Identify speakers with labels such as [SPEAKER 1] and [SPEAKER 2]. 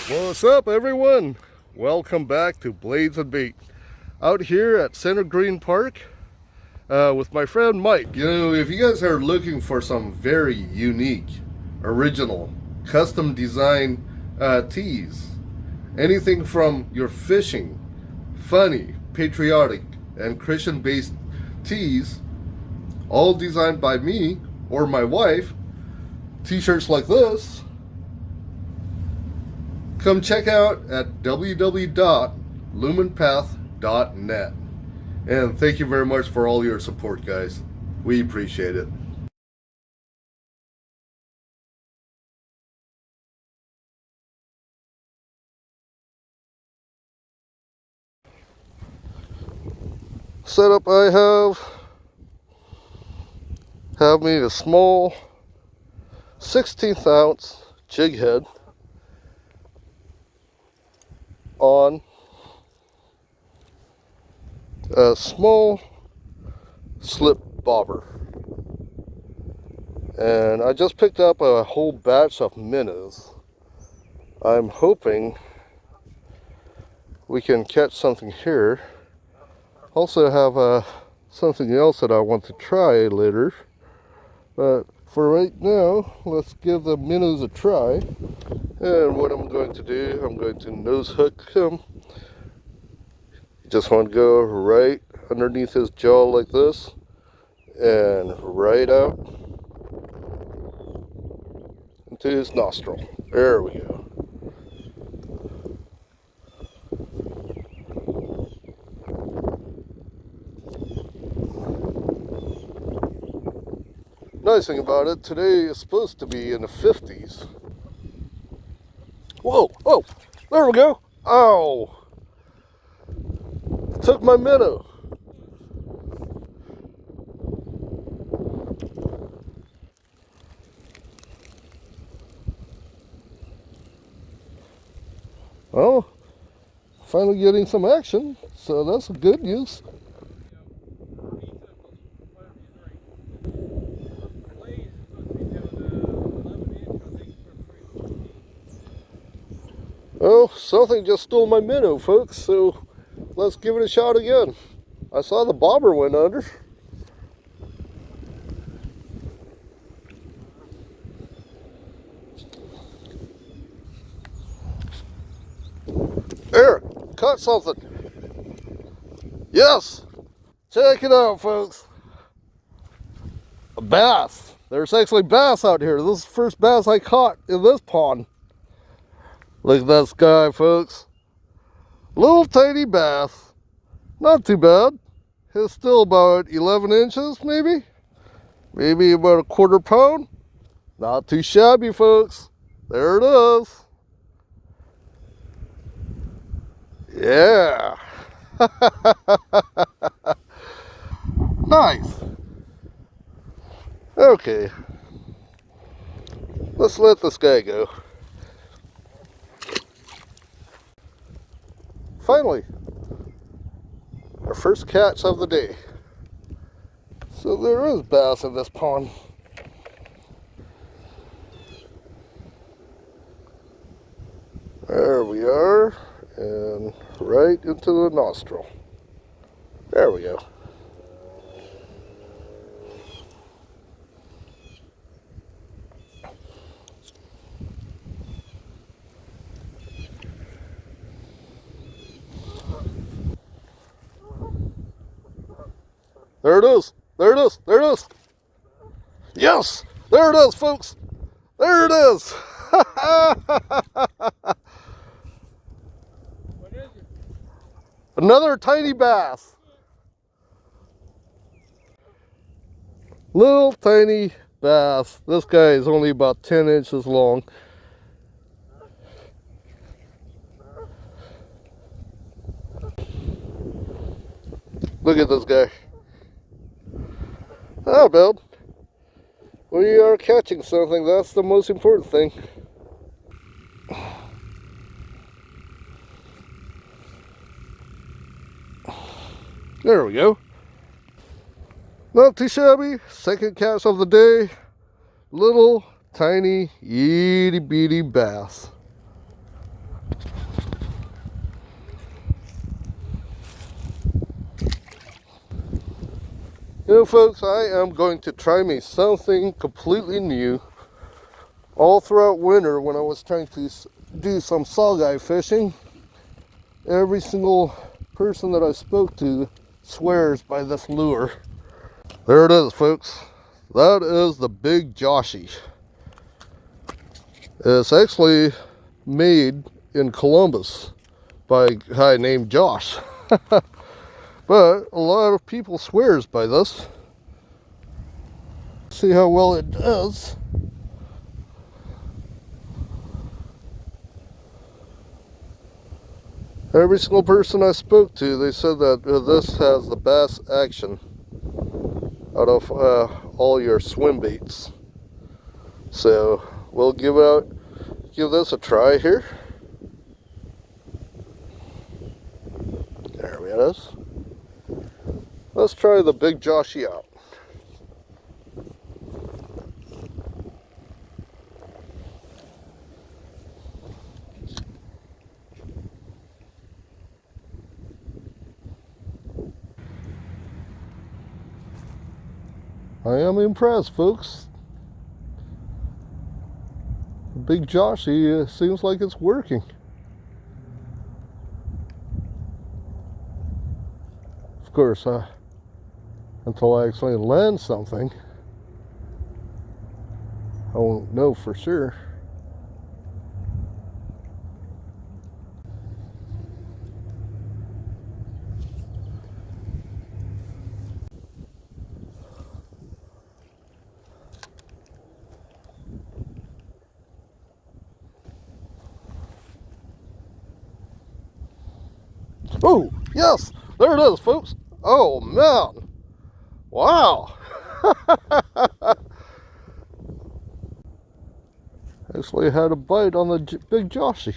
[SPEAKER 1] What's up, everyone? Welcome back to Blades and Bait. Out here at Center Green Park with my friend Mike. You know, if you guys are looking for some very unique, original, custom design tees, anything from your fishing, funny, patriotic, and Christian-based tees, all designed by me or my wife, t-shirts like this, come check out at www.lumenpath.net. And thank you very much for all your support, guys. We appreciate it. Setup I have me a small 16th ounce jig head on a small slip bobber, and I just picked up a whole batch of minnows. I'm hoping we can catch something here. Also have something else that I want to try later, but for right now, let's give the minnows a try. And what I'm going to do, I'm going to nose hook him. Just want to go right underneath his jaw like this, and right out into his nostril. There we go. Nice thing about it, today is supposed to be in the 50s. Whoa, oh, there we go. Ow! Took my minnow. Well, finally getting some action, so that's good news. Well, something just stole my minnow, folks, so let's give it a shot again. I saw the bobber went under. There, caught something. Yes, check it out, folks. A bass. There's actually bass out here. This is the first bass I caught in this pond. Look at that sky, folks. Little tiny bass. Not too bad. It's still about 11 inches, maybe? Maybe about a quarter pound. Not too shabby, folks. There it is. Yeah. Nice. Okay. Let's let this guy go. Finally, our first catch of the day. So there is bass in this pond. There we are, and right into the nostril. There we go. There it is. There it is. There it is. Yes. There it is, folks. There it is.
[SPEAKER 2] What is it?
[SPEAKER 1] Another tiny bass. Little tiny bass. This guy is only about 10 inches long. Look at this guy. Ah, bud. We are catching something. That's the most important thing. There we go. Not too shabby. Second catch of the day. Little tiny itty bitty bass. You know, folks, I am going to try me something completely new. All throughout winter, when I was trying to do some saugeye fishing, every single person that I spoke to swears by this lure. There it is, folks. That is the Big Joshy. It's actually made in Columbus by a guy named Josh. But a lot of people swears by this. See how well it does. Every single person I spoke to, they said that this has the best action out of all your swim baits. So we'll give this a try here. There it is. Let's try the Big Joshy out. I am impressed, folks. The Big Joshy seems like it's working. Of course, until I actually land something, I won't know for sure. Oh, yes, there it is, folks. Oh, man. Wow. Actually had a bite on the Big Joshy.